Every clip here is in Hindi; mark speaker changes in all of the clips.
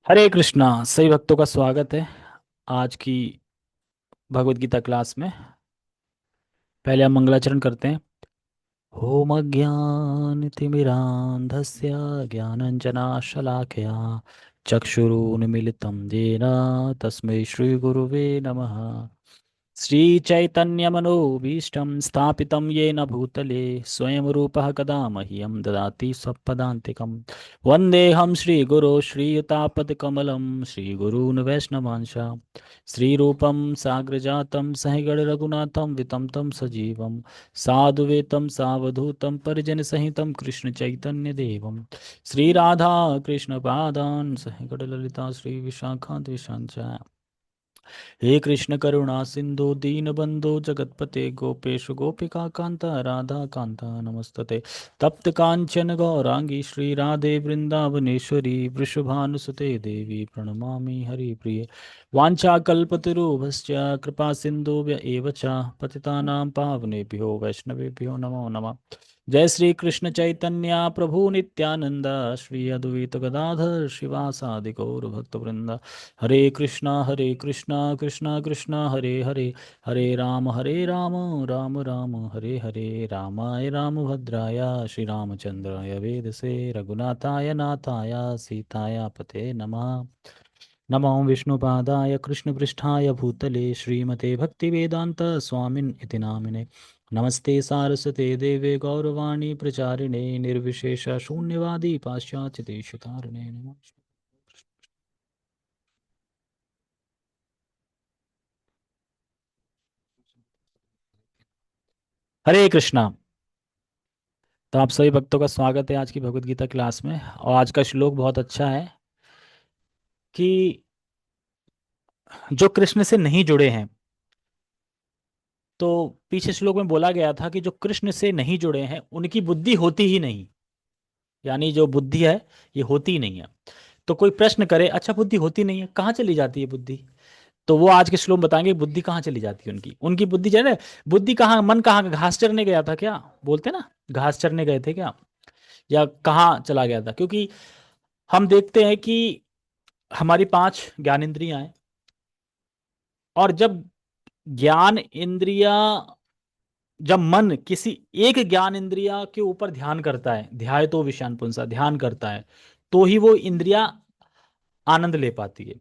Speaker 1: हरे कृष्णा। सभी भक्तों का स्वागत है आज की भगवत गीता क्लास में। पहले हम मंगलाचरण करते हैं। ओम अज्ञानतिमिरान्धस्य ज्ञानञ्जनाशलाकया चक्षुरुन्मीलितं येन तस्मै श्रीगुरुवे नमः। श्रीचैतन्यमनोभीष्टं स्थापितं येन भूतले स्वयं रूपः कदा मह्यं ददाति स्वपदान्तिकं। वन्देऽहं श्रीगुरो श्रीयुतापदकमलं श्रीगुरून् वैष्णवांश श्रीरूपं साग्रजातं सहगणरघुनाथं वितं तं सजीवं साधुवेतं सावधूतं परिजनसहितं कृष्णचैतन्यदेवं श्रीराधा कृष्णपादान् सहगणललिता श्रीविशाखाद्विषाञ्च। हे कृष्ण करुणा सिंधु दीनबंधु जगतपते गोपेश गोपिका कांता राधा कांता नमस्तते। तप्त कांचन गौरांगी श्री राधे वृंदावनेश्वरी वृषभानुसुते देवी प्रणमामि हरिप्रिये। वाञ्छाकल्पतरुभ्यश्च कृपा सिन्धुभ्य एव च पतितानां पावनेभ्यो वैष्णवेभ्यो नमो नमः। जय श्री कृष्ण चैतन्य प्रभु नित्यानंद श्री अद्वैत गदाधर शिवासादि गौर भक्तवृंद। हरे कृष्णा कृष्णा कृष्णा हरे हरे हरे राम राम राम हरे हरे रामाय रामभद्राय श्री रामचंद्राय वेदसे रघुनाथाय नाथाय सीताय पते नमः। नमो विष्णुपादाय कृष्णपृष्ठाय भूतले श्रीमते भक्तिवेदांत स्वामिन् इति नामिने। नमस्ते सारस्वते देवे गौरवाणी प्रचारिणे निर्विशेष शून्यवादी पाश्चात्य देशतारिणे नमः। हरे कृष्णा। तो आप सभी भक्तों का स्वागत है आज की भगवत गीता क्लास में। और आज का श्लोक बहुत अच्छा है कि जो कृष्ण से नहीं जुड़े हैं, तो पीछे श्लोक में बोला गया था कि जो कृष्ण से नहीं जुड़े हैं उनकी बुद्धि होती ही नहीं। यानी जो बुद्धि है ये होती ही नहीं है। तो कोई प्रश्न करे, अच्छा बुद्धि होती नहीं है, कहाँ चली जाती है बुद्धि? तो वो आज के श्लोक में बताएंगे बुद्धि कहाँ चली जाती है उनकी। उनकी बुद्धि जो है ना, बुद्धि कहाँ, मन कहाँ, घास चरने गया था क्या? बोलते ना, घास चरने गए थे क्या, या कहाँ चला गया था? क्योंकि हम देखते हैं कि हमारी पांच ज्ञानेंद्रियां हैं, और जब ज्ञान इंद्रिया, जब मन किसी एक ज्ञान इंद्रिया के ऊपर ध्यान करता है, ध्याय तो विषयान पुंसा, ध्यान करता है, तो ही वो इंद्रिया आनंद ले पाती है।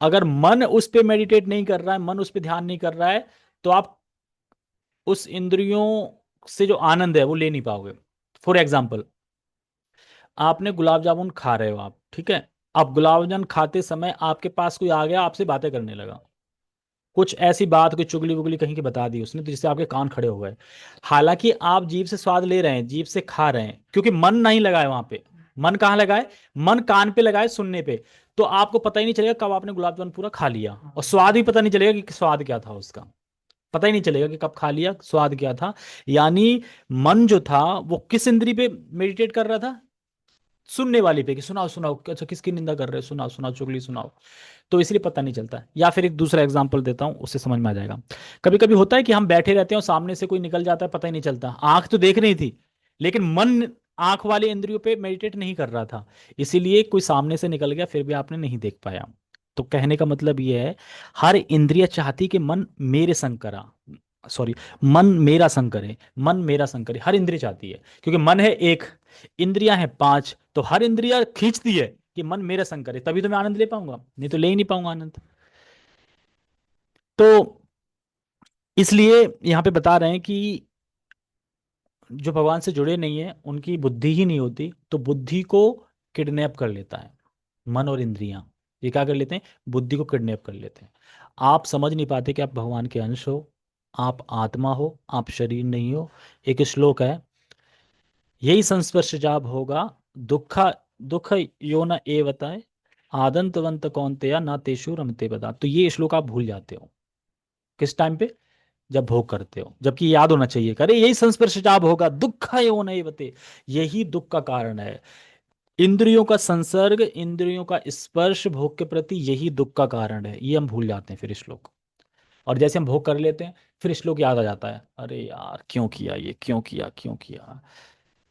Speaker 1: अगर मन उस पे मेडिटेट नहीं कर रहा है, मन उस पे ध्यान नहीं कर रहा है, तो आप उस इंद्रियों से जो आनंद है वो ले नहीं पाओगे। फॉर एग्जाम्पल, आपने गुलाब जामुन खा रहे हो आप, ठीक है। अब गुलाब जामुन खाते समय आपके पास कोई आ गया, आपसे बातें करने लगा, कुछ ऐसी बात, कोई चुगली वुगली कहीं की बता दी उसने, तो जिससे आपके कान खड़े हो गए। हालांकि आप जीभ से स्वाद ले रहे हैं, जीभ से खा रहे हैं, क्योंकि मन नहीं लगा है वहां पे। मन कहाँ लगा है? मन कान पे लगा है, सुनने पे। तो आपको पता ही नहीं चलेगा कब आपने गुलाब जामुन पूरा खा लिया, और स्वाद भी पता नहीं चलेगा कि स्वाद क्या था उसका। पता ही नहीं चलेगा कि कब खा लिया, स्वाद क्या था। यानी मन जो था वो किस इंद्री पे मेडिटेट कर रहा था? सुनने वाली पे, कि सुनाओ सुनाओ, अच्छा किसकी निंदा कर रहे हो, सुनाओ सुनाओ, चुगली सुनाओ। तो इसलिए पता नहीं चलता। या फिर एक दूसरा एग्जांपल देता हूं, उससे समझ में आ जाएगा। कभी कभी होता है कि हम बैठे रहते हैं और सामने से कोई निकल जाता है, पता ही नहीं चलता, आंख तो देख रही थी लेकिन मन आंख वाले इंद्रियों पे मेडिटेट नहीं कर रहा था, इसीलिए कोई सामने से निकल गया फिर भी आपने नहीं देख पाया। तो कहने का मतलब ये है, हर इंद्रिय चाहती कि मन मेरे संग करा, सॉरी, मन मेरा संग करे, मन मेरा संग करे, हर इंद्रिय चाहती है। क्योंकि मन है एक, इंद्रियां हैं पांच, तो हर इंद्रिया खींचती है कि मन मेरा संग करे, तभी तो मैं आनंद ले पाऊंगा, नहीं तो ले ही नहीं पाऊंगा आनंद। तो इसलिए यहां पे बता रहे हैं कि जो भगवान से जुड़े नहीं है उनकी बुद्धि ही नहीं होती, तो बुद्धि को किडनैप कर लेता है मन और इंद्रियां। ये क्या कर लेते हैं? बुद्धि को किडनैप कर लेते हैं। आप समझ नहीं पाते कि आप भगवान के अंश हो, आप आत्मा हो, आप शरीर नहीं हो। एक श्लोक है, यही संस्पर्श जाब होगा दुख, दुख यो न एवताय आदंतवंत कौनतेया ना तेषु रमते बदा। तो ये श्लोक आप भूल जाते हो किस टाइम पे? जब भोग करते हो, जबकि याद होना चाहिए, करे यही संस्पर्श जाब होगा दुख यो न एवते, यही दुख का कारण है। इंद्रियों का संसर्ग, इंद्रियों का स्पर्श भोग के प्रति, यही दुख का कारण है। ये हम भूल जाते हैं फिर श्लोक। और जैसे हम भोग कर लेते हैं, फिर श्लोक याद आ जाता है, अरे यार क्यों किया, ये क्यों किया, क्यों किया।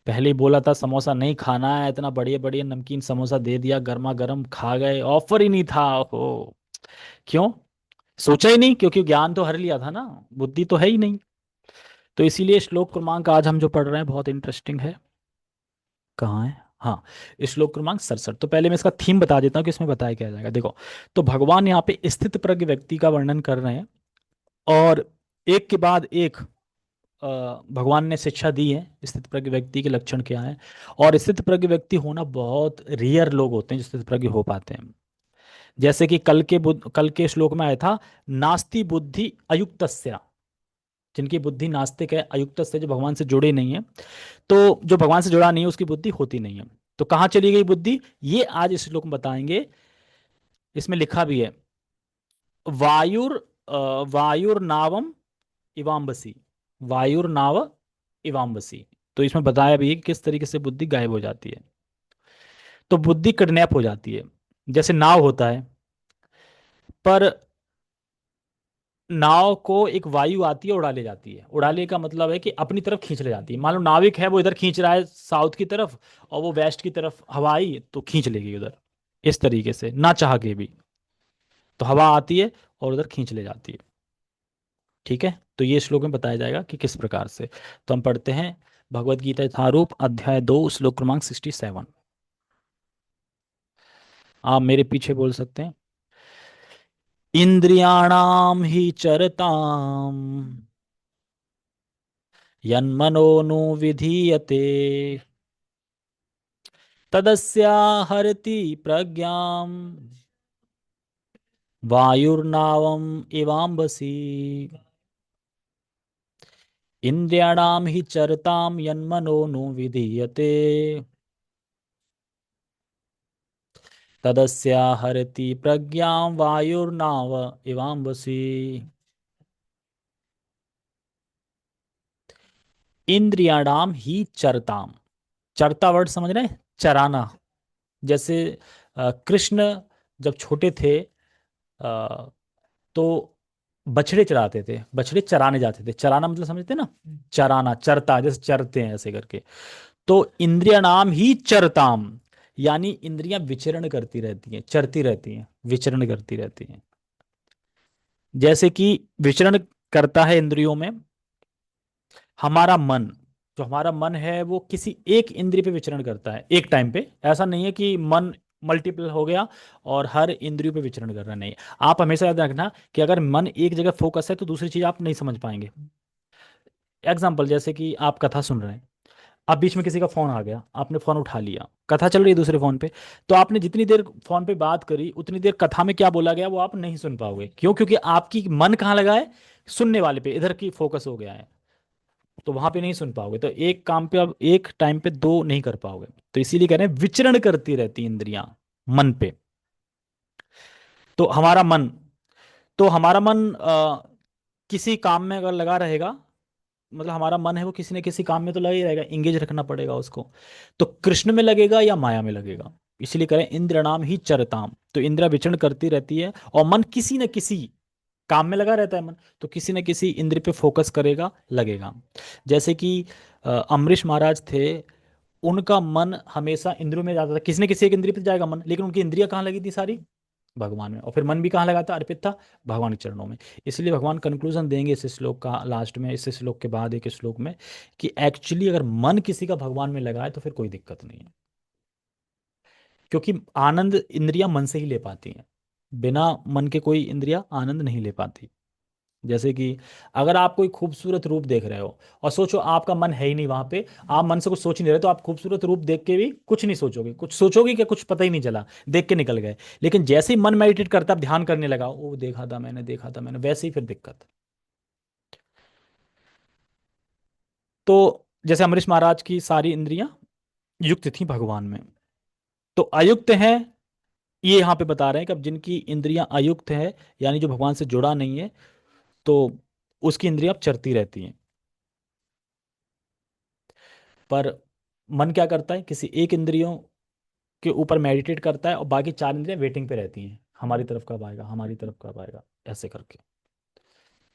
Speaker 1: पहले ही बोला था समोसा नहीं खाना है, इतना बढ़िया बढ़िया नमकीन समोसा दे दिया, गर्मा गर्म खा गए, ऑफर ही नहीं था। हो क्यों? सोचा ही नहीं, क्योंकि ज्ञान तो हर लिया था ना, बुद्धि तो है ही नहीं। तो इसीलिए श्लोक क्रमांक आज हम जो पढ़ रहे हैं बहुत इंटरेस्टिंग है। कहाँ है? हाँ, श्लोक क्रमांक 67। तो पहले मैं इसका थीम बता देता हूँ कि इसमें बताया क्या जाएगा। देखो, तो भगवान यहाँ पे स्थित प्रज्ञ व्यक्ति का वर्णन कर रहे हैं, और एक के बाद एक भगवान ने शिक्षा दी है स्थित प्रज्ञ व्यक्ति के लक्षण क्या है। और स्थित प्रज्ञ व्यक्ति होना बहुत रेयर लोग होते हैं जो स्थित प्रज्ञ हो पाते हैं। जैसे कि कल के श्लोक में आया था, नास्ति बुद्धि अयुक्तस्य, जिनकी बुद्धि नास्तिक है, अयुक्त से जो भगवान से जुड़े नहीं है। तो जो भगवान से जुड़ा नहीं है उसकी बुद्धि होती नहीं है। तो कहाँ चली गई बुद्धि, ये आज इस श्लोक में बताएंगे। इसमें लिखा भी है, वायुर वायुर्नावम इवाम्बसी, वायुर्नाव इवाम्बसी। तो इसमें बताया भी है कि किस तरीके से बुद्धि गायब हो जाती है। तो बुद्धि किडनैप हो जाती है। जैसे नाव होता है, पर नाव को एक वायु आती है, उड़ा ले जाती है। उड़ाले का मतलब है कि अपनी तरफ खींच ले जाती है। मान लो नाविक है, वो इधर खींच रहा है साउथ की तरफ, और वो वेस्ट की तरफ हवा आई तो खींच लेगी उधर, इस तरीके से ना चाह के भी। तो हवा आती है और उधर खींच ले जाती है। ठीक है, तो ये श्लोक में बताया जाएगा कि किस प्रकार से। तो हम पढ़ते हैं भगवत गीता यथारूप अध्याय 2 श्लोक क्रमांक 67। आप मेरे पीछे बोल सकते हैं। इंद्रियाणाम ही चरताम यन्मनोनु विधीयते तदस्या हरति प्रज्ञाम वायुर्नावम इवाम्बसी। इंद्रियाणाम ही चरताम यन्मनोनु विधीयते तदस्या हरति प्रज्ञाम वायुर्नाव इवाम्बसी। इंद्रियाणाम ही चरताम, चरता वर्ड समझ रहे हैं, चराना। जैसे कृष्ण जब छोटे थे, तो बछड़े चराते थे, बछड़े चराने जाते थे। चराना मतलब समझते हैं ना, चराना, चरता, जैसे चरते हैं ऐसे करके। तो इंद्रिया नाम ही चरताम, यानी इंद्रियां विचरण करती रहती हैं, चरती रहती हैं, विचरण करती रहती हैं। जैसे कि विचरण करता है इंद्रियों में हमारा मन। जो हमारा मन है वो किसी एक इंद्रिय पे विचरण करता है एक टाइम पे। ऐसा नहीं है कि मन मल्टीपल हो गया और हर इंद्रियों पे विचरण कर रहा, नहीं। आप हमेशा याद रखना कि अगर मन एक जगह फोकस है तो दूसरी चीज आप नहीं समझ पाएंगे। एग्जाम्पल, जैसे कि आप कथा सुन रहे हैं, अब बीच में किसी का फोन आ गया, आपने फोन उठा लिया, कथा चल रही है दूसरे फोन पे, तो आपने जितनी देर फोन पे बात करी उतनी देर कथा में क्या बोला गया वो आप नहीं सुन पाओगे। क्यों? क्योंकि आपकी मन कहाँ लगा है, सुनने वाले पे, इधर की फोकस हो गया है। तो वहां पे नहीं सुन पाओगे। तो एक काम पे अब एक टाइम पे दो नहीं कर पाओगे। तो इसीलिए कह रहे हैं विचरण करती रहती इंद्रियां मन पे। तो हमारा मन, तो हमारा मन किसी काम में अगर लगा रहेगा, मतलब हमारा मन है वो किसी न किसी काम में तो लगा ही रहेगा, इंगेज रखना पड़ेगा उसको। तो कृष्ण में लगेगा या माया में लगेगा। इसलिए करें इंद्रनाम ही चरताम, तो इंद्रिया विचरण करती रहती है और मन किसी न किसी काम में लगा रहता है। मन तो किसी न किसी इंद्र पे फोकस करेगा, लगेगा। जैसे कि अम्बरीश महाराज थे, उनका मन हमेशा इंद्रियों में जाता था, किसी न किसी एक इंद्रिय पे जाएगा मन, लेकिन उनकी इंद्रियां कहाँ लगी थी सारी, भगवान में। और फिर मन भी कहाँ लगा था, अर्पित था भगवान के चरणों में। इसलिए भगवान कंक्लूजन देंगे इस श्लोक का लास्ट में, इस श्लोक के बाद एक श्लोक में, कि एक्चुअली अगर मन किसी का भगवान में लगा है तो फिर कोई दिक्कत नहीं है। क्योंकि आनंद इंद्रियां मन से ही ले पाती हैं, बिना मन के कोई इंद्रिया आनंद नहीं ले पाती। जैसे कि अगर आप कोई खूबसूरत रूप देख रहे हो और सोचो आपका मन है ही नहीं वहां पे, आप मन से कुछ सोच ही नहीं रहे, तो आप खूबसूरत रूप देख के भी कुछ नहीं सोचोगे, कुछ सोचोगे कि कुछ पता ही नहीं चला, देख के निकल गए। लेकिन जैसे ही मन मेडिटेट करता, आप ध्यान करने लगा, वो देखा था मैंने, देखा था मैंने, वैसे ही फिर दिक्कत। तो जैसे अमरीश महाराज की सारी इंद्रियां युक्त थी भगवान में, तो अयुक्त है, ये यहाँ पे बता रहे हैं कि अब जिनकी इंद्रियां अयुक्त है, यानी जो भगवान से जुड़ा नहीं है, तो उसकी इंद्रियां अब चरती रहती हैं। पर मन क्या करता है, किसी एक इंद्रियों के ऊपर मेडिटेट करता है और बाकी चार इंद्रियां वेटिंग पे रहती हैं, हमारी तरफ कब आएगा, हमारी तरफ कब आएगा, ऐसे करके।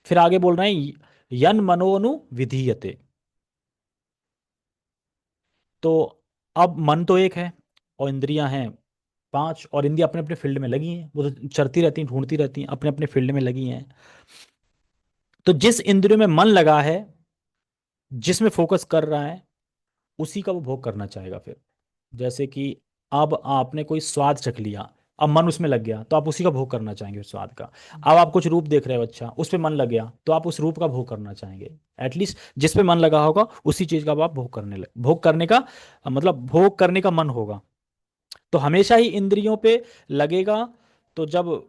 Speaker 1: फिर आगे बोल रहे हैं, यन मनोनु विधीयते, तो अब मन तो एक है और इंद्रियां हैं पांच, और इंद्रियां अपने अपने फील्ड में लगी हैं, वो तो चरती रहती हैं, ढूंढती रहती हैं, अपने अपने फील्ड में लगी हैं। तो जिस इंद्रियों में मन लगा है, जिसमें फोकस कर रहा है, उसी का वो भोग करना चाहेगा फिर। जैसे कि अब आपने कोई स्वाद चख लिया, अब मन उसमें लग गया तो आप उसी का भोग करना चाहेंगे उस स्वाद का। अब आप कुछ रूप देख रहे हो, अच्छा उस पे मन लग गया तो आप उस रूप का भोग करना चाहेंगे। एटलीस्ट जिस पे मन लगा होगा उसी चीज का आप भोग करने लग, भोग करने का मतलब भोग करने का मन होगा। तो हमेशा ही इंद्रियों पे लगेगा। तो जब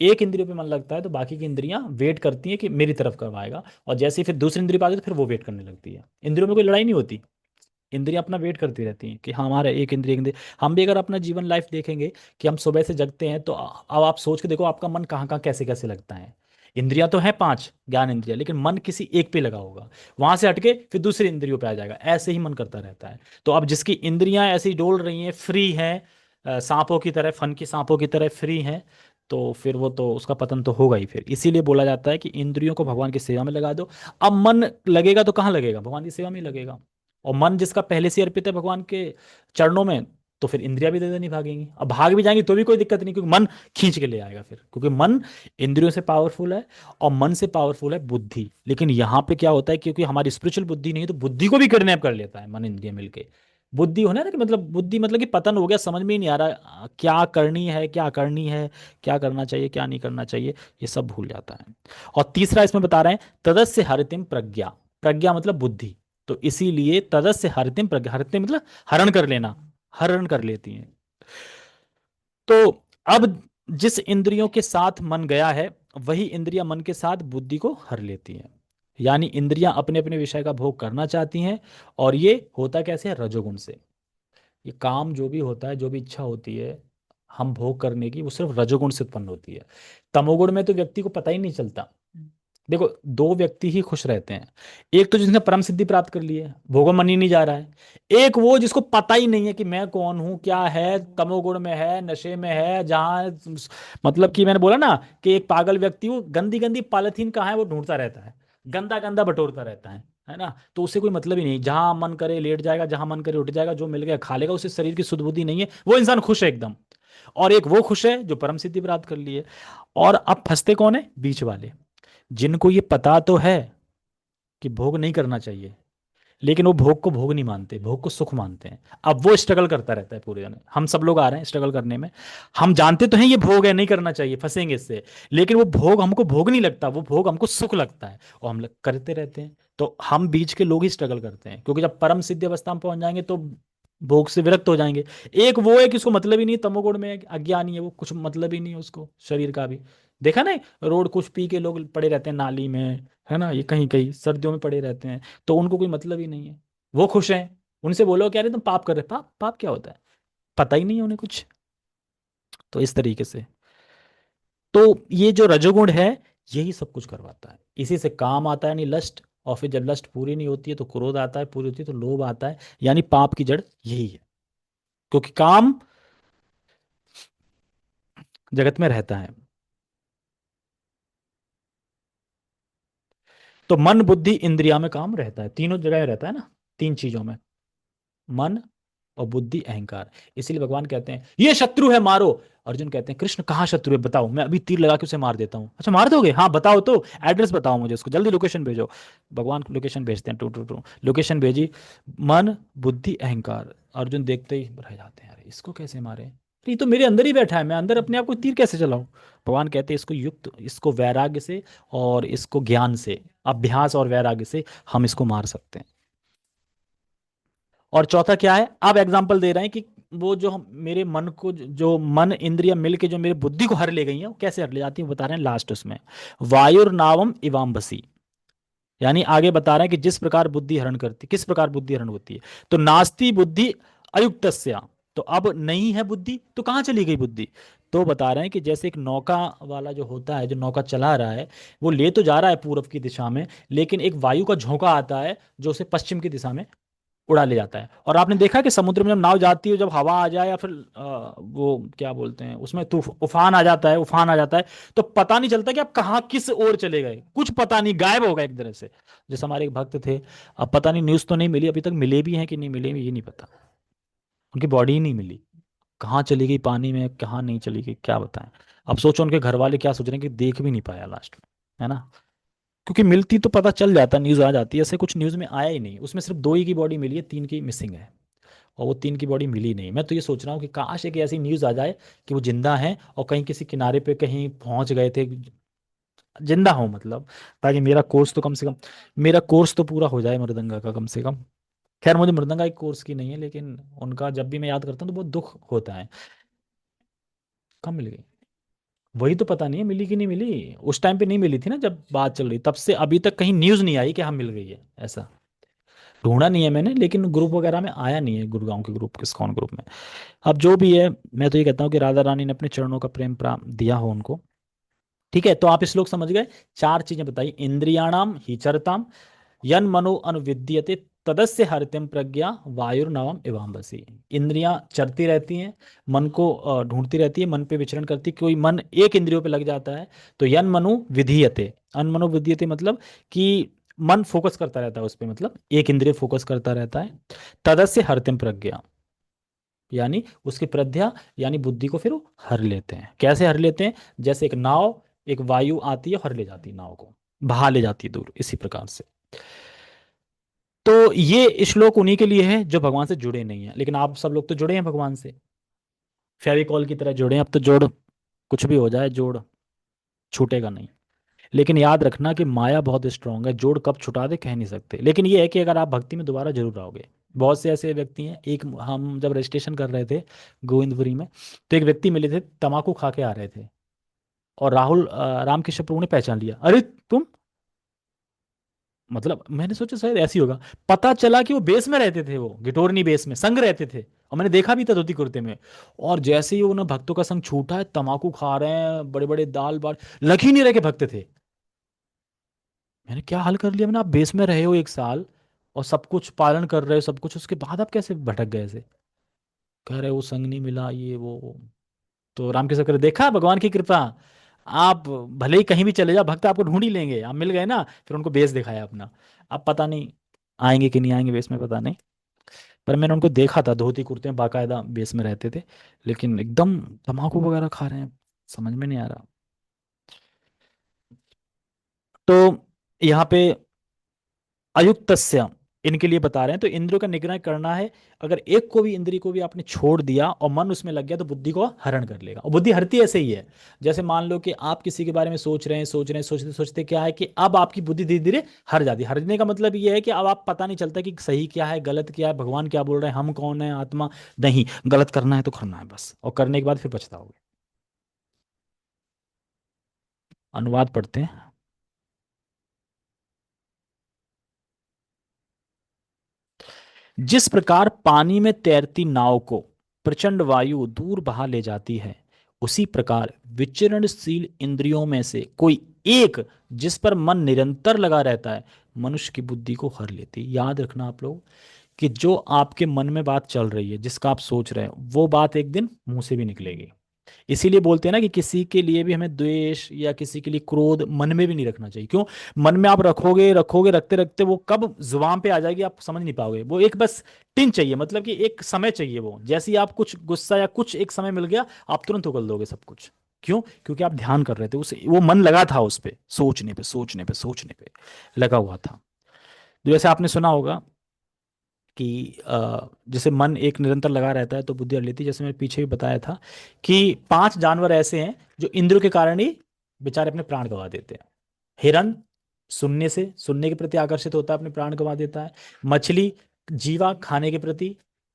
Speaker 1: एक इंद्रियों पे मन लगता है तो बाकी की इंद्रियां वेट करती हैं कि मेरी तरफ कब आएगा, और जैसे ही फिर दूसरी इंद्रिय पे आती है तो फिर वो वेट करने लगती है। इंद्रियों में कोई लड़ाई नहीं होती, इंद्रियां अपना वेट करती रहती हैं कि हाँ हमारा एक इंद्रिय। हम भी अगर अपना जीवन लाइफ देखेंगे कि हम सुबह से जगते हैं तो अब आप सोच के देखो आपका मन कहाँ कहाँ कैसे कैसे लगता है। इंद्रियां तो हैं पांच ज्ञान इंद्रिया, लेकिन मन किसी एक पे लगा होगा, वहां से हटके फिर दूसरी इंद्रियों पे आ जाएगा, ऐसे ही मन करता रहता है। तो अब जिसकी इंद्रियां ऐसी डोल रही हैं, फ्री हैं, सांपों की तरह, फन की सांपों की तरह फ्री हैं, तो फिर वो तो उसका पतन तो होगा ही फिर। इसीलिए बोला जाता है कि इंद्रियों को भगवान की सेवा में लगा दो। अब मन लगेगा तो कहाँ लगेगा, भगवान की सेवा में ही लगेगा। और मन जिसका पहले से अर्पित है भगवान के चरणों में, तो फिर इंद्रियां भी दे देनी भागेंगी। अब भाग भी जाएंगी तो भी कोई दिक्कत नहीं, क्योंकि मन खींच के ले आएगा फिर, क्योंकि मन इंद्रियों से पावरफुल है और मन से पावरफुल है बुद्धि। लेकिन यहाँ पे क्या होता है, क्योंकि हमारी स्पिरिचुअल बुद्धि नहीं है तो बुद्धि को भी किडनैप कर लेता है मन इंद्रिय मिलके। बुद्धि होना ना कि मतलब बुद्धि मतलब कि पतन हो गया, समझ में ही नहीं आ रहा क्या करनी है क्या करनी है, क्या करना चाहिए क्या नहीं करना चाहिए, ये सब भूल जाता है। और तीसरा इसमें बता रहे हैं, तदस्य हरितिम प्रज्ञा। प्रज्ञा मतलब बुद्धि। तो इसीलिए तदस्य हरितिम प्रज्ञा, हरितिम मतलब हरण कर लेना, हरण कर लेती हैं। तो अब जिस इंद्रियों के साथ मन गया है, वही इंद्रियां मन के साथ बुद्धि को हर लेती हैं। यानी इंद्रियां अपने अपने विषय का भोग करना चाहती हैं। और ये होता कैसे है, रजोगुण से। ये काम जो भी होता है, जो भी इच्छा होती है हम भोग करने की, वो सिर्फ रजोगुण से उत्पन्न होती है। तमोगुण में तो व्यक्ति को पता ही नहीं चलता। देखो दो व्यक्ति ही खुश रहते हैं, एक तो जिसने परम सिद्धि प्राप्त कर ली है, भोगो मन ही नहीं जा रहा है। एक वो जिसको पता ही नहीं है कि मैं कौन हूं क्या है, तमोगुण में है, नशे में है, जहां मतलब कि मैंने बोला ना कि एक पागल व्यक्ति वो गंदी गंदी पॉलिथीन कहाँ है वो ढूंढता रहता है, गंदा गंदा बटोरता रहता है ना। तो उससे कोई मतलब ही नहीं, जहां मन करे लेट जाएगा, जहां मन करे उठ जाएगा, जो मिल गया खा लेगा, उससे शरीर की सुध बुद्धि नहीं है, वो इंसान खुश है एकदम। और एक वो खुश है जो परम सिद्धि प्राप्त कर ली है। और अब फंसते कौन है, बीच वाले, जिनको ये पता तो है कि भोग नहीं करना चाहिए, लेकिन वो भोग को भोग नहीं मानते, भोग को सुख मानते हैं। अब वो स्ट्रगल करता रहता है पूरे दिन, हम सब लोग आ रहे हैं स्ट्रगल करने में। हम जानते तो हैं ये भोग है नहीं करना चाहिए, फंसेंगे इससे, लेकिन वो भोग हमको भोग नहीं लगता, वो भोग हमको सुख लगता है और हम लोग करते रहते हैं। तो हम बीच के लोग ही स्ट्रगल करते हैं, क्योंकि जब परम सिद्धि अवस्था में पहुंच जाएंगे तो भोग से विरक्त हो जाएंगे। एक वो है कि उसको मतलब ही नहीं, तमोगुण में है, अज्ञानी है, वो कुछ मतलब ही नहीं है उसको शरीर का भी। देखा ना, रोड कुछ पी के लोग पड़े रहते हैं नाली में, है ना, ये कहीं कहीं सर्दियों में पड़े रहते हैं, तो उनको कोई मतलब ही नहीं है, वो खुश हैं। उनसे बोलो क्या रे तुम पाप कर रहे, पाप पाप क्या होता है, पता ही नहीं है उन्हें कुछ। तो इस तरीके से, तो ये जो रजोगुण है यही सब कुछ करवाता है, इसी से काम आता है, यानी लस्ट। और फिर जब लस्ट पूरी नहीं होती है तो क्रोध आता है, पूरी होती है तो लोभ आता है, यानी पाप की जड़ यही है, क्योंकि काम जगत में रहता है। तो मन बुद्धि इंद्रिया में काम रहता है, तीनों जगह रहता है ना, तीन चीजों में, मन और बुद्धि अहंकार। इसीलिए भगवान कहते हैं ये शत्रु है मारो। अर्जुन कहते हैं कृष्ण कहाँ शत्रु है बताओ, मैं अभी तीर लगा के उसे मार देता हूँ। अच्छा मार दोगे, हाँ बताओ तो, एड्रेस बताओ मुझे, उसको जल्दी लोकेशन भेजो। भगवान लोकेशन भेजते हैं, टू टू टू लोकेशन भेजी, मन बुद्धि अहंकार। अर्जुन देखते ही रह जाते हैं, अरे इसको कैसे मारे, अरे ये तो मेरे अंदर ही बैठा है, मैं अंदर अपने आप को तीर कैसे चलाऊं। भगवान कहते हैं इसको युक्त, इसको वैराग्य से और इसको ज्ञान से, अभ्यास और वैराग्य से हम इसको मार सकते हैं। और चौथा क्या है, अब एग्जाम्पल दे रहे हैं कि वो जो मेरे मन को, जो मन इंद्रिया मिल के जो मेरे बुद्धि को हर ले गई है, वो कैसे हर ले जाती है, बता रहे हैं लास्ट उसमें, वायुर्नावम इवाम्बसी। यानी आगे बता रहे हैं कि जिस प्रकार बुद्धि हरण करती, किस प्रकार बुद्धि हरण होती है, तो नास्ति बुद्धि अयुक्तस्या। तो अब नहीं है बुद्धि तो कहाँ चली गई बुद्धि। तो बता रहे हैं कि जैसे एक नौका वाला जो होता है, जो नौका चला रहा है, वो ले तो जा रहा है पूर्व की दिशा में, लेकिन एक वायु का झोंका आता है जो उसे पश्चिम की दिशा में उड़ा ले जाता है। और आपने देखा कि समुद्र में जब नाव जाती है, जब हवा आ जाए या फिर वो क्या बोलते हैं उसमें उफान आ जाता है, उफान आ जाता है, तो पता नहीं चलता कि आप कहाँ किस ओर चले गए, कुछ पता नहीं, गायब हो गए एक तरह से। जैसे हमारे एक भक्त थे, अब पता नहीं, न्यूज़ तो नहीं मिली अभी तक, मिले भी हैं कि नहीं मिले ये नहीं पता, उनकी बॉडी ही नहीं मिली, कहाँ चली गई, पानी में कहाँ नहीं चली गई, क्या बताएं। अब सोचो उनके घर वाले क्या सोच रहे हैं कि देख भी नहीं पाया लास्ट में, है ना। क्योंकि मिलती तो पता चल जाता, न्यूज़ आ जाती है, ऐसे कुछ न्यूज़ में आया ही नहीं, उसमें सिर्फ दो ही की बॉडी मिली है, तीन की मिसिंग है, और वो तीन की बॉडी मिली नहीं। मैं तो ये सोच रहा हूँ कि काश एक ऐसी न्यूज़ आ जाए कि वो जिंदा हैं और कहीं किसी किनारे पे कहीं पहुंच गए थे, जिंदा हो मतलब, ताकि मेरा कोर्स तो कम से कम, मेरा कोर्स तो पूरा हो जाए मृदंगा का कम से कम। खैर मुझे मृदंगा एक कोर्स की नहीं है, लेकिन उनका जब भी मैं याद करता हूँ तो बहुत दुख होता है। कब मिल गई? वही तो पता नहीं है मिली कि नहीं मिली, उस टाइम पे नहीं मिली थी ना जब बात चल रही, तब से अभी तक कहीं न्यूज़ नहीं आई कि हाँ मिल गई है ऐसा। ढूंढा नहीं है मैंने, लेकिन ग्रुप वगैरह में आया नहीं है, गुड़गांव के ग्रुप, किसकॉन ग्रुप में। अब जो भी है, मैं तो ये कहता हूँ कि राधा रानी ने अपने चरणों का प्रेम दिया हो उनको। ठीक है, तो आप इस श्लोक समझ गए। चार चीजें बताई, इंद्रियाणाम ही चरताम, यन मनो अनुविद्यते तदस्य हरतिम प्रज्ञा वायुर्नवम एवं बसी। इंद्रियां चरती रहती हैं, मन को ढूंढती रहती है, मन पे विचरण करती, कोई मन एक इंद्रियों पे लग जाता है तो यन मनु विधीयते, अन मनो विधीयते मतलब कि मन फोकस करता रहता है उस पे, मतलब एक इंद्रिय फोकस करता रहता है। तदस्य हरतिम प्रज्ञा, यानी उसकी प्रज्ञा यानी बुद्धि को फिर वो हर लेते हैं। कैसे हर लेते हैं? जैसे एक नाव, एक वायु आती है हर ले जाती है नाव को, बहा ले जाती है दूर, इसी प्रकार से। तो ये श्लोक उन्हीं के लिए है जो भगवान से जुड़े नहीं है, लेकिन आप सब लोग तो जुड़े हैं भगवान से, फेविकॉल की तरह जुड़े हैं। अब तो जोड़, कुछ भी हो जाए जोड़ छूटेगा नहीं। लेकिन याद रखना कि माया बहुत स्ट्रांग है, जोड़ कब छुटा दे कह नहीं सकते, लेकिन ये है कि अगर आप भक्ति में दोबारा जरूर आओगे। बहुत से ऐसे व्यक्ति हैं, एक हम जब रजिस्ट्रेशन कर रहे थे गोविंदपुरी में, तो एक व्यक्ति मिले थे, तम्बाकू खा के आ रहे थे, और राहुल रामकृष्ण प्रभु ने पहचान लिया, अरे तुम, मतलब मैंने सोचा शायद ऐसी होगा, पता चला कि वो बेस में रहते थे, वो गिटोरनी बेस में संग रहते थे, और मैंने देखा भी था धोती कुर्ते में। और जैसे ही उन्हें भक्तों का संग छूटा है, तम्बाकू खा रहे हैं, बड़े बड़े दाल बाल, लग ही नहीं रहे के भक्त थे। मैंने क्या हाल कर लिया, मैंने आप बेस में रहे हो 1 साल और सब कुछ पालन कर रहे हो सब कुछ, उसके बाद आप कैसे भटक गए ऐसे? कह रहे वो संग नहीं मिला ये वो। तो रामकृष्ण कर देखा भगवान की कृपा, आप भले ही कहीं भी चले जाओ भक्त आपको ढूंढ ही लेंगे, आप मिल गए ना, फिर उनको बेस दिखाया अपना। अब पता नहीं आएंगे कि नहीं आएंगे बेस में, पता नहीं, पर मैंने उनको देखा था धोती कुर्ते में बाकायदा बेस में रहते थे, लेकिन एकदम तम्बाकू वगैरह खा रहे हैं, समझ में नहीं आ रहा। तो यहाँ पे अयुक्तस्य, इनके लिए बता रहे हैं, तो इंद्रियों का निग्रह करना है। अगर एक को भी इंद्रिय को भी आपने छोड़ दिया और मन उसमें लग गया तो बुद्धि को हरण कर लेगा, और बुद्धि हरती ऐसे ही है। जैसे मान लो कि आप किसी के बारे में सोच रहे हैं, सोच रहे हैं, सोचते सोचते क्या है कि अब आपकी बुद्धि धीरे धीरे हर जाती है। हरने का मतलब ये है कि अब आप पता नहीं चलता कि सही क्या है, गलत क्या है, भगवान क्या बोल रहे हैं, हम कौन है, आत्मा। नहीं, गलत करना है तो करना है बस, और करने के बाद फिर पछताओगे। अनुवाद पढ़ते हैं। जिस प्रकार पानी में तैरती नाव को प्रचंड वायु दूर बहा ले जाती है, उसी प्रकार विचरणशील इंद्रियों में से कोई एक, जिस पर मन निरंतर लगा रहता है, मनुष्य की बुद्धि को हर लेती है। याद रखना आप लोग कि जो आपके मन में बात चल रही है, जिसका आप सोच रहे हो, वो बात एक दिन मुंह से भी निकलेगी। इसीलिए बोलते हैं ना कि किसी के लिए भी हमें द्वेष या किसी के लिए क्रोध मन में भी नहीं रखना चाहिए। क्यों? मन में आप रखोगे रखोगे, रखते रखते वो कब जुबान पे आ जाएगी आप समझ नहीं पाओगे। वो एक बस टिन चाहिए, मतलब कि एक समय चाहिए, वो जैसे ही आप कुछ गुस्सा या कुछ एक समय मिल गया, आप तुरंत उगल दोगे सब कुछ। क्यों? क्योंकि आप ध्यान कर रहे थे, उस वो मन लगा था उस पे, सोचने पे सोचने पे सोचने पे लगा हुआ था। तो जैसे आपने सुना होगा कि जैसे मन एक निरंतर लगा रहता है तो बुद्धि हट लेती है। जैसे मैंने पीछे भी बताया था कि 5 जानवर ऐसे हैं जो इंद्रियों के कारण ही बेचारे अपने प्राण गंवा देते हैं। हिरन सुनने से, सुनने के प्रति आकर्षित होता है, अपने प्राण गंवा देता है। मछली, जीवा, खाने के प्रति।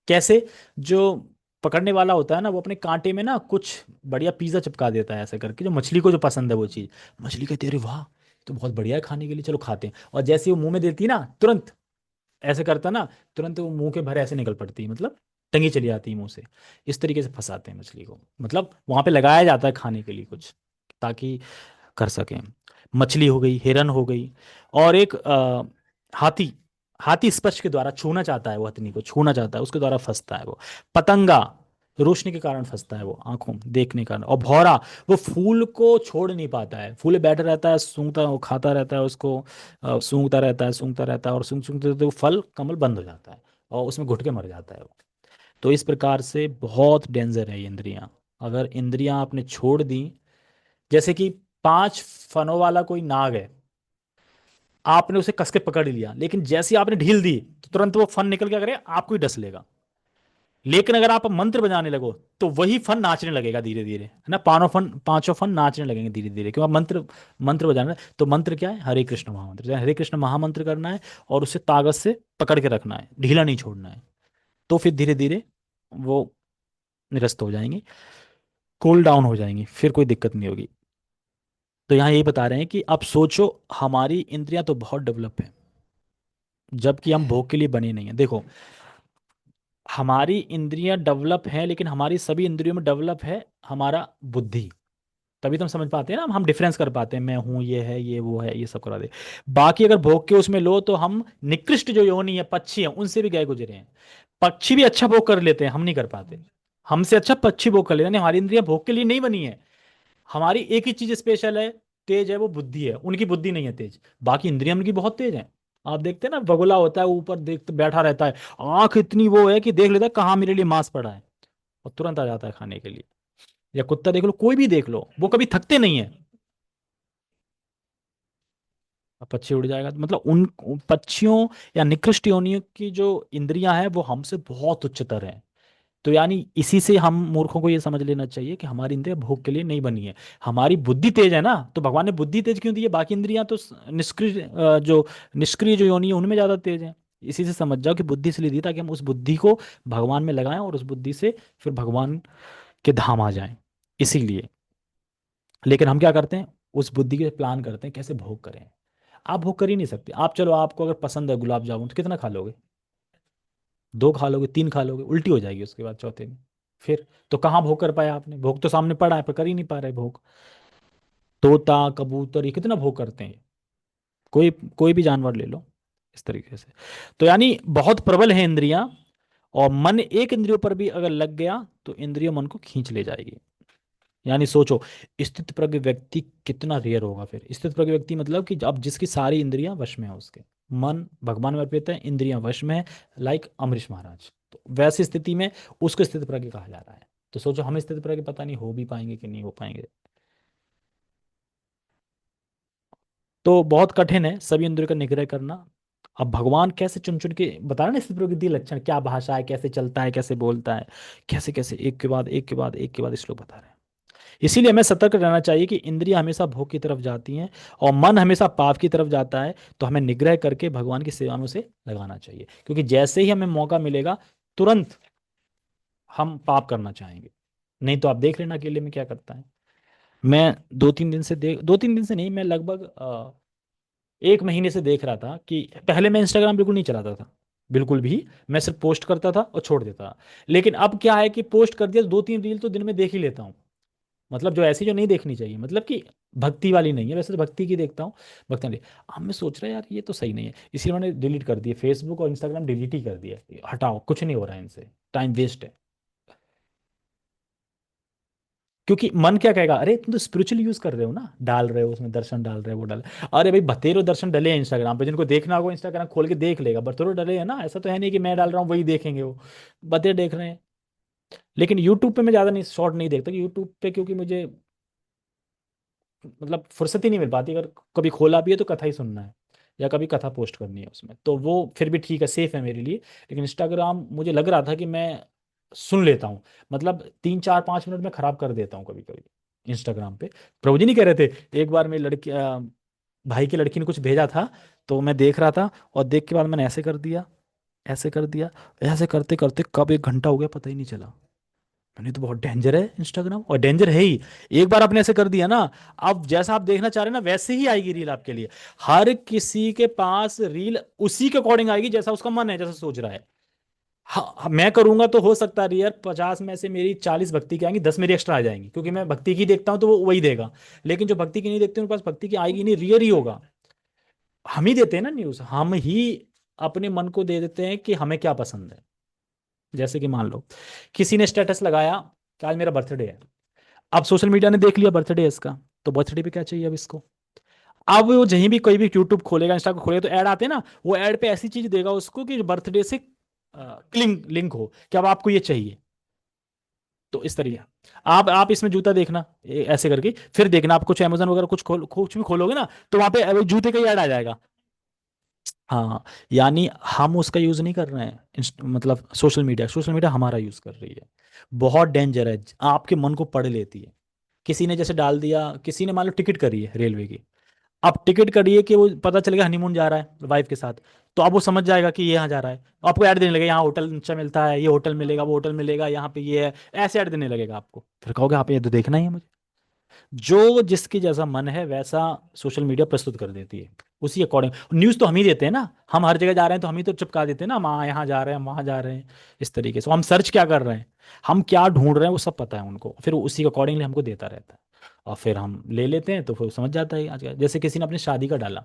Speaker 1: कैसे? जो पकड़ने वाला होता है ना, वो अपने कांटे में ना कुछ बढ़िया पिज्जा चिपका देता है ऐसे करके, जो मछली को जो पसंद है वो चीज़, मछली कहती है अरे वाह तो बहुत बढ़िया है खाने के लिए, चलो खाते हैं। और जैसे ही वो मुंह में देती है ना, तुरंत ऐसे करता ना, तुरंत वो मुंह के भरे ऐसे निकल पड़ती है, मतलब टंगी चली जाती है मुंह से। इस तरीके से फंसाते हैं मछली को, मतलब वहां पे लगाया जाता है खाने के लिए कुछ, ताकि कर सकें। मछली हो गई, हिरन हो गई, और एक हाथी। हाथी स्पर्श के द्वारा छूना चाहता है, वो हथनी को छूना चाहता है, उसके द्वारा फंसता है वो। पतंगा रोशनी के कारण फंसता है, वो आंखों देखने के कारण। और भौरा वो फूल को छोड़ नहीं पाता है, फूले बैठा रहता है, सूंघता, वो खाता रहता है उसको, सूंघता रहता है, सूंघता रहता है, और सूंघ सूंघते सूंघते वो फल कमल बंद हो जाता है और उसमें घुट के मर जाता है वो। तो इस प्रकार से बहुत डेंजर है ये इंद्रियां। अगर इंद्रियां आपने छोड़ दी, जैसे कि 5 फनों वाला कोई नाग है, आपने उसे कस के पकड़ लिया, लेकिन जैसे ही आपने ढील दी तो तुरंत वो फन निकल के करे आपको ही डस लेगा। लेकिन अगर आप मंत्र बजाने लगो तो वही फन नाचने लगेगा धीरे धीरे, है ना, पांचों फन नाचने लगेंगे धीरे धीरे, क्योंकि आप मंत्र मंत्र बजाना है। तो मंत्र क्या है? हरे कृष्ण महामंत्र, हरे कृष्ण महामंत्र करना है और उसे ताकत से पकड़ के रखना है, ढीला नहीं छोड़ना है। तो फिर धीरे धीरे वो निरस्त हो जाएंगे, कूल डाउन हो जाएंगी, फिर कोई दिक्कत नहीं होगी। तो यहाँ यही बता रहे हैं कि अब सोचो, हमारी इंद्रियां तो बहुत डेवलप है, जबकि हम भोग के लिए बने नहीं है। देखो, हमारी इंद्रियां डेवलप हैं, लेकिन हमारी सभी इंद्रियों में डेवलप है हमारा बुद्धि। तभी तो हम समझ पाते हैं ना, हम डिफरेंस कर पाते हैं, मैं हूं, ये है, ये वो है, ये सब करा दे। बाकी अगर भोग के उसमें लो तो हम निकृष्ट जो योनि है, पक्षी है, उनसे भी गए गुजरे हैं। पक्षी भी अच्छा भोग कर लेते हैं, हम नहीं कर पाते। हमसे अच्छा पक्षी भोग कर लेते हैं, यानी हमारी इंद्रियां भोग के लिए नहीं बनी है। हमारी एक ही चीज स्पेशल है, तेज है, वो बुद्धि है, उनकी बुद्धि नहीं है तेज। बाकी इंद्रियां उनकी बहुत तेज है। आप देखते हैं ना, बगुला होता है ऊपर देखते बैठा रहता है, आंख इतनी वो है कि देख लेता है कहाँ मेरे लिए मांस पड़ा है, और तुरंत आ जाता है खाने के लिए। या कुत्ता देख लो, कोई भी देख लो, वो कभी थकते नहीं है। अब पक्षी उड़ जाएगा तो मतलब उन पक्षियों या निकृष्ट योनियों की जो इंद्रियां हैं वो हमसे बहुत उच्चतर हैं। तो यानी इसी से हम मूर्खों को ये समझ लेना चाहिए कि हमारी इंद्रियां भोग के लिए नहीं बनी है। हमारी बुद्धि तेज है ना, तो भगवान ने बुद्धि तेज क्यों दी है? बाकी इंद्रियां तो निष्क्रिय, जो निष्क्रिय जो योनि है उनमें ज्यादा तेज है। इसी से समझ जाओ कि बुद्धि इसलिए दी ताकि हम उस बुद्धि को भगवान में लगाएं और उस बुद्धि से फिर भगवान के धाम आ जाएं, इसीलिए। लेकिन हम क्या करते हैं? उस बुद्धि के प्लान करते हैं कैसे भोग करें। आप भोग कर ही नहीं सकते। आप चलो, आपको अगर पसंद है गुलाब जामुन तो कितना खा लोगे? 2 खा लोगे, 3 खा लोगे, उल्टी हो जाएगी उसके बाद चौथे दिन। फिर तो कहाँ भोग कर पाया आपने? भोग तो सामने पड़ा है पर कर ही नहीं पा रहे भोग। तोता, कबूतर, ये कितना भोग करते हैं, कोई कोई भी जानवर ले लो, इस तरीके से। तो यानी बहुत प्रबल है इंद्रियां, और मन एक इंद्रियों पर भी अगर लग गया तो इंद्रिय मन को खींच ले जाएगी। यानी सोचो, स्थित प्रज्ञ व्यक्ति कितना रेयर होगा फिर। स्थित प्रज्ञ व्यक्ति मतलब कि अब जिसकी सारी इंद्रियां वश में है, उसके मन भगवान में अर्पित है, इंद्रियां वश में है, लाइक अमरीश महाराज। तो वैसी स्थिति में उसको स्थित प्रज्ञ कहा जा रहा है। तो सोचो, हम स्थित प्रज्ञ पता नहीं हो भी पाएंगे कि नहीं हो पाएंगे। तो बहुत कठिन है सभी इंद्रियों का निग्रह करना। अब भगवान कैसे चुन चुन के बता रहे ना स्थित प्रज्ञ लक्षण, क्या भाषा है, कैसे चलता है, कैसे बोलता है, कैसे कैसे एक के बाद एक के बाद एक के बाद श्लोक बता रहे हैं। इसीलिए हमें सतर्क रहना चाहिए कि इंद्रियां हमेशा भोग की तरफ जाती हैं और मन हमेशा पाप की तरफ जाता है। तो हमें निग्रह करके भगवान की सेवा में उसे लगाना चाहिए, क्योंकि जैसे ही हमें मौका मिलेगा तुरंत हम पाप करना चाहेंगे। नहीं तो आप देख लेना अकेले में क्या करता है। मैं 2-3 दिन से 2-3 दिन से नहीं, मैं लगभग 1 महीने से देख रहा था कि पहले मैं इंस्टाग्राम बिल्कुल नहीं चलाता था, बिल्कुल भी। मैं सिर्फ पोस्ट करता था और छोड़ देता था। लेकिन अब क्या है कि पोस्ट कर दिया तो 2-3 रील तो दिन में देख ही लेता हूँ। मतलब जो ऐसी जो नहीं देखनी चाहिए, मतलब कि भक्ति वाली नहीं है, वैसे तो भक्ति की देखता हूँ, भक्ति वाली। अब मैं सोच रहा यार ये तो सही नहीं है, इसलिए मैंने डिलीट कर दिया, फेसबुक और इंस्टाग्राम डिलीट ही कर दिया। हटाओ, कुछ नहीं हो रहा है इनसे, टाइम वेस्ट है। क्योंकि मन क्या कहेगा, अरे तुम तो स्पिरिचुअल यूज कर रहे हो ना, डाल रहे हो उसमें दर्शन, डाल रहे हो वो डाल। अरे भाई बतेरो दर्शन डले हैं इंस्टाग्राम पे, जिनको देखना होगा इंस्टाग्राम खोल के देख लेगा, बतेरो डले हैं ना, ऐसा तो है नहीं कि मैं डाल रहा हूँ वही देखेंगे वो, बतेरे देख रहे हैं। लेकिन यूट्यूब पे मैं ज्यादा नहीं, शॉर्ट नहीं देखता यूट्यूब पे, क्योंकि मुझे मतलब फुर्सत ही नहीं मिल पाती। अगर कभी खोला भी है तो कथा ही सुनना है, या कभी कथा पोस्ट करनी है उसमें, तो वो फिर भी ठीक है, सेफ है मेरे लिए। लेकिन इंस्टाग्राम मुझे लग रहा था कि मैं सुन लेता हूँ, मतलब 3-4-5 मिनट में खराब कर देता हूँ कभी कभी इंस्टाग्राम पे। प्रभु जी नहीं कह रहे थे, एक बार मेरी लड़की भाई की लड़की ने कुछ भेजा था, तो मैं देख रहा था, और देख के बाद मैंने ऐसे कर दिया, ऐसे कर दिया, ऐसे करते करते कब 1 घंटा हो गया पता ही नहीं चला। मैंने तो बहुत डेंजर है इंस्टाग्राम, और डेंजर है ही। एक बार आपने ऐसे कर दिया ना, अब जैसा आप देखना चाह रहे हैं ना वैसे ही आएगी रील आपके लिए। हर किसी के पास रील उसी के अकॉर्डिंग आएगी, जैसा उसका मन है, जैसा सोच रहा है। हाँ, मैं करूंगा तो हो सकता है यार 50 में से मेरी 40 भक्ति की आएंगी, 10 मेरी एक्स्ट्रा आ जाएंगी, क्योंकि मैं भक्ति की देखता हूँ तो वो वही देगा। लेकिन जो भक्ति की नहीं देखते उनके पास भक्ति की आएगी नहीं, रियर ही होगा। हम ही देते हैं ना न्यूज, हम ही अपने मन को दे देते हैं कि हमें क्या पसंद है। जैसे कि मान लो किसी ने स्टेटस लगाया कि आज मेरा बर्थडे है। अब सोशल मीडिया ने देख लिया बर्थडे है इसका, तो बर्थडे पे क्या चाहिए अब इसको। अब वो जहीं भी कोई भी यूट्यूब खोलेगा, इंस्टा को खोलेगा, तो ऐड आते हैं ना, वो ऐड पे ऐसी चीज देगा उसको कि बर्थडे से लिंक लिंक हो कि अब आपको ये चाहिए। तो इस तरीके आप इसमें जूता देखना, ऐसे करके फिर देखना, आप कुछ अमेजन वगैरह कुछ भी खोलोगे ना, तो वहां पे जूते का ही ऐड आ जाएगा। हाँ, यानी हम उसका यूज नहीं कर रहे हैं, मतलब सोशल मीडिया हमारा यूज कर रही है। बहुत डेंजर है, आपके मन को पढ़ लेती है। किसी ने जैसे डाल दिया, किसी ने मान लो टिकट करी है रेलवे की। अब टिकट करिए कि वो पता चलेगा हनीमून जा रहा है वाइफ के साथ, तो अब वो समझ जाएगा कि ये यहाँ जा रहा है। आपको ऐड देने लगेगा, यहाँ होटल अच्छा मिलता है, ये होटल मिलेगा, वो होटल मिलेगा, यहाँ पे ये है, ऐसे ऐड देने लगेगा आपको। फिर कहोगे आप ये तो देखना ही है मुझे। जो जिसके जैसा मन है वैसा सोशल मीडिया प्रस्तुत कर देती है। उसी अकॉर्डिंग न्यूज़ तो हम ही देते हैं ना, हम हर जगह जा रहे हैं तो हम ही तो चिपका देते हैं ना, हम यहाँ जा रहे हैं, हम वहाँ जा रहे हैं। इस तरीके से हम सर्च क्या कर रहे हैं, हम क्या ढूंढ रहे हैं, वो सब पता है उनको, फिर वो उसी के अकॉर्डिंगली हमको देता रहता है। और फिर हम ले लेते हैं, तो फिर वो समझ जाता है। आज जैसे किसी ने अपनी शादी का डाला,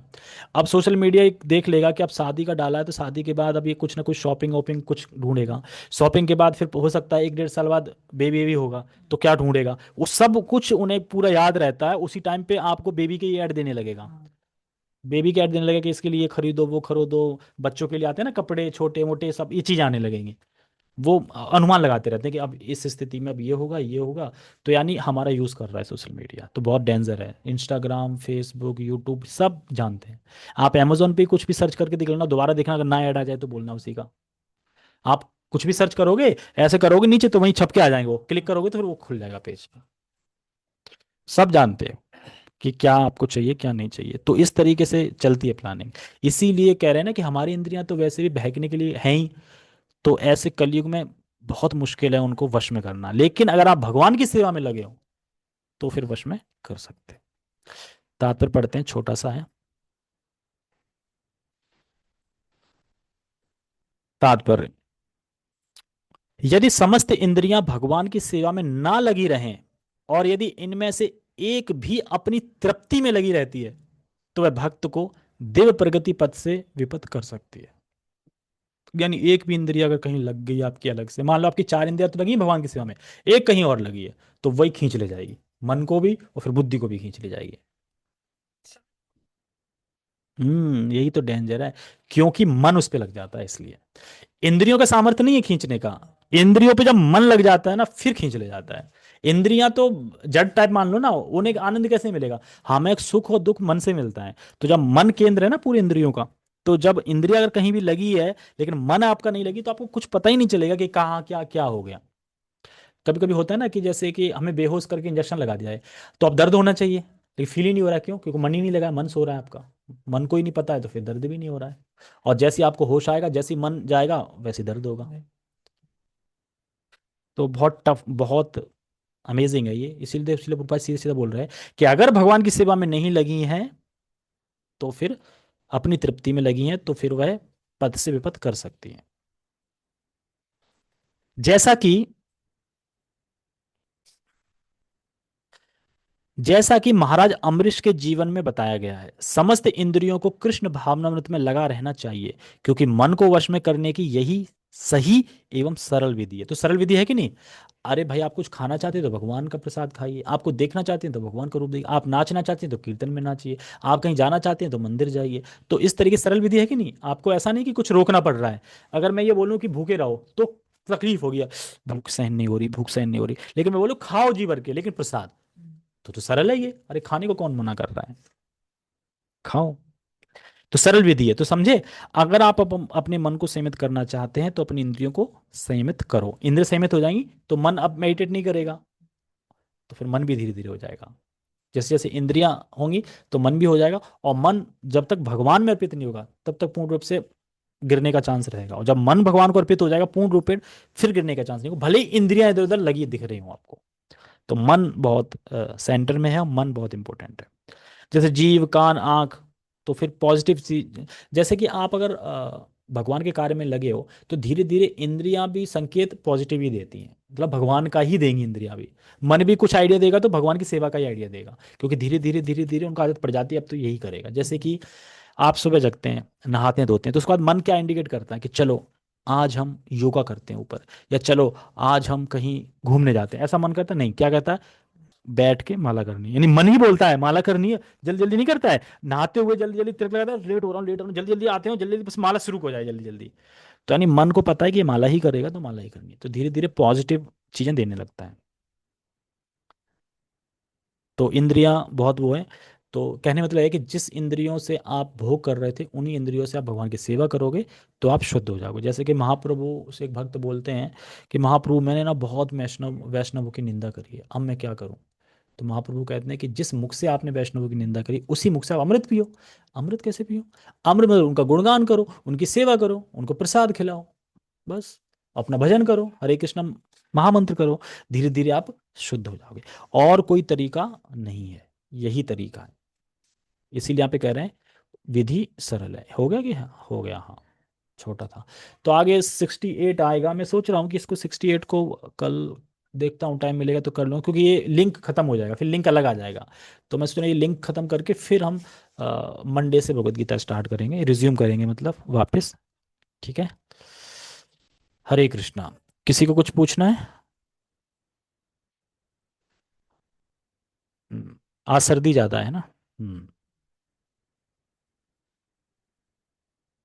Speaker 1: अब सोशल मीडिया एक देख लेगा कि अब शादी का डाला है, तो शादी के बाद अब ये कुछ ना कुछ शॉपिंग वॉपिंग कुछ ढूंढेगा। शॉपिंग के बाद फिर हो सकता है 1 1.5 साल बाद बेबी बेबी होगा, तो क्या ढूंढेगा। वो सब कुछ उन्हें पूरा याद रहता है, उसी टाइम पे आपको बेबी के ही ऐड देने लगेगा। बेबी के ऐड देने लगेगा कि इसके लिए ये खरीदो वो खरीदो। बच्चों के लिए आते हैं ना कपड़े छोटे मोटे, सब ये चीज आने लगेंगे। वो अनुमान लगाते रहते हैं कि अब इस स्थिति में अब ये होगा ये होगा। तो यानी हमारा यूज़ कर रहा है सोशल मीडिया, तो बहुत डेंजर है। इंस्टाग्राम, फेसबुक, यूट्यूब सब जानते हैं। आप अमेजोन पे कुछ भी सर्च करके देख लेना, दोबारा देखना, अगर ना ऐड आ जाए तो बोलना उसी का। आप कुछ भी सर्च करोगे, ऐसे करोगे नीचे, तो वहीं छप के आ जाएंगे, वो क्लिक करोगे तो फिर वो खुल जाएगा पेज। सब जानते हैं कि क्या आपको चाहिए क्या नहीं चाहिए, तो इस तरीके से चलती है प्लानिंग। इसीलिए कह रहे हैं ना कि हमारी इंद्रियां तो वैसे भी बहकने के लिए हैं ही। तो ऐसे कलयुग में बहुत मुश्किल है उनको वश में करना, लेकिन अगर आप भगवान की सेवा में लगे हो तो फिर वश में कर सकते हैं। तात्पर्य पढ़ते हैं, छोटा सा है तात्पर्य। यदि समस्त इंद्रियां भगवान की सेवा में ना लगी रहें, और यदि इनमें से एक भी अपनी तृप्ति में लगी रहती है, तो वह भक्त को दिव्य प्रगति पथ से विपथ कर सकती है। यानी एक भी इंद्रिय अगर कहीं लग गई आपकी अलग से, मान लो आपकी 4 इंद्रियां तो लगी हैं भगवान की सेवा में, एक कहीं और लगी है, तो वही खींच ले जाएगी, मन को भी और फिर बुद्धि को भी खींच ले जाएगी। यही तो डेंजर है, क्योंकि मन उस पे लग जाता है इसलिए। इंद्रियों का सामर्थ्य नहीं है खींचने का। इंद्रियों पे जब मन लग जाता है ना, फिर खींच ले जाता है। इंद्रियां तो जड़ टाइप मान लो ना, उन्हें आनंद कैसे मिलेगा। हमें सुख और दुख मन से मिलता है। तो जब मन केंद्र है ना पूरी इंद्रियों का, तो जब इंद्रिया अगर कहीं भी लगी है लेकिन मन आपका नहीं लगी, तो आपको कुछ पता ही नहीं चलेगा कि कहाँ क्या क्या हो गया। कभी कभी होता है ना कि जैसे कि हमें बेहोश करके इंजेक्शन लगा दिया है, तो अब दर्द होना चाहिए लेकिन फील ही नहीं हो रहा है। क्यों? क्योंकि मन ही नहीं लगा, मन सो रहा है आपका। मन को ही नहीं पता है, तो फिर दर्द भी नहीं हो रहा है। और जैसे ही आपको होश आएगा, जैसे ही मन जाएगा, वैसे ही दर्द होगा। तो बहुत टफ, बहुत अमेजिंग है ये। इसीलिए इसलिए प्रभुपाद सीधे सीधे बोल रहे हैं कि अगर भगवान की सेवा में नहीं लगी हैं, तो फिर अपनी तृप्ति में लगी हैं, तो फिर वह पद से विपद कर सकती हैं। जैसा कि जैसा कि महाराज अम्बरीश के जीवन में बताया गया है, समस्त इंद्रियों को कृष्ण भावनामृत में लगा रहना चाहिए, क्योंकि मन को वश में करने की यही सही एवं सरल विधि है। तो सरल विधि है कि नहीं? अरे भाई, आप कुछ खाना चाहते हैं तो भगवान का प्रसाद खाइए, आपको देखना चाहते हैं तो भगवान का रूप देखिए, आप नाचना चाहते हैं तो कीर्तन में नाचिए, आप कहीं जाना चाहते हैं तो मंदिर जाइए। तो इस तरीके से सरल विधि है कि नहीं? आपको ऐसा नहीं कि कुछ रोकना पड़ रहा है। अगर मैं ये बोलूँ कि भूखे रहो तो तकलीफ होगी, भूख सहन नहीं हो रही, भूख सहन नहीं हो रही, लेकिन मैं बोलूँ खाओ जी भर के लेकिन प्रसाद, तो सरल है ये। अरे खाने को कौन मना कर रहा है, खाओ। तो सरल विधि है, तो समझे। अगर आप अपने मन को सीमित करना चाहते हैं तो अपनी इंद्रियों को संयमित करो। इंद्रिय संयमित हो जाएंगी तो मन अब मेडिटेट नहीं करेगा, तो फिर मन भी धीरे धीरे हो जाएगा। जैसे जैसे इंद्रियां होंगी तो मन भी हो जाएगा। और मन जब तक भगवान में अर्पित नहीं होगा, तब तक पूर्ण रूप से गिरने का चांस रहेगा। और जब मन भगवान को अर्पित हो जाएगा पूर्ण रूप से, फिर गिरने का चांस नहीं होगा, भले ही इंद्रियां इधर उधर लगी दिख रही हो आपको। तो मन बहुत सेंटर में है, और मन बहुत इंपॉर्टेंट है। जैसे जीव, कान, आंख, तो फिर पॉजिटिव चीज। जैसे कि आप अगर भगवान के कार्य में लगे हो, तो धीरे धीरे इंद्रियां भी संकेत पॉजिटिव ही देती हैं, मतलब भगवान का ही देंगी इंद्रियां भी। मन भी कुछ आइडिया देगा तो भगवान की सेवा का ही आइडिया देगा, क्योंकि धीरे धीरे धीरे धीरे उनका आदत पड़ जाती है, अब तो यही करेगा। जैसे कि आप सुबह जगते हैं, नहाते हैं धोते हैं, तो उसके बाद मन क्या इंडिकेट करता है कि चलो आज हम योगा करते हैं ऊपर, या चलो आज हम कहीं घूमने जाते हैं, ऐसा मन करता है? नहीं, क्या कहता है? बैठ के माला करनी है, यानी मन ही बोलता है माला करनी है। जल्दी जल्दी नहीं करता है, नहाते हुए जल्दी जल्दी तिलक लगाता है, लेट हो रहा हूँ लेट हो रहा हूँ, जल्दी जल्दी आते हो, जल्दी जल्दी बस माला शुरू हो जाए जल्दी जल्दी। तो यानी मन को पता है कि ये माला ही करेगा, तो माला ही करनी है, तो धीरे धीरे पॉजिटिव चीजें देने लगता है। तो इंद्रियां बहुत वो है। तो कहने मतलब है कि जिस इंद्रियों से आप भोग कर रहे थे, उन्हीं इंद्रियों से आप भगवान की सेवा करोगे, तो आप शुद्ध हो जाओगे। जैसे कि महाप्रभु से एक भक्त बोलते हैं कि महाप्रभु मैंने ना बहुत वैष्णव वैष्णवों की निंदा करी है, अब मैं क्या करूं? तो महाप्रभु कहते हैं कि जिस मुख से आपने वैष्णवों की निंदा करी, उसी मुख से आप अमृत पियो। अमृत कैसे पियो? अमृत मतलब उनका गुणगान करो, उनकी सेवा करो, उनको प्रसाद खिलाओ, बस। अपना भजन करो, हरे कृष्ण महामंत्र करो, धीरे धीरे आप शुद्ध हो जाओगे। और कोई तरीका नहीं है, यही तरीका है। इसीलिए यहाँ पे कह रहे हैं विधि सरल है। हो गया कि हाँ? हो गया, हाँ। छोटा था। तो आगे 68 आएगा, मैं सोच रहा हूँ कि इसको 68 को कल देखता हूँ, टाइम मिलेगा तो कर लूँ, क्योंकि ये लिंक खत्म हो जाएगा, फिर लिंक अलग आ जाएगा। तो मैं सोच रहा हूँ ये लिंक खत्म करके फिर हम मंडे से भगवत गीता स्टार्ट करेंगे, रिज्यूम करेंगे मतलब वापस। ठीक है। हरे कृष्णा। किसी को कुछ पूछना है? आज सर्दी ज़्यादा है ना। हम्म।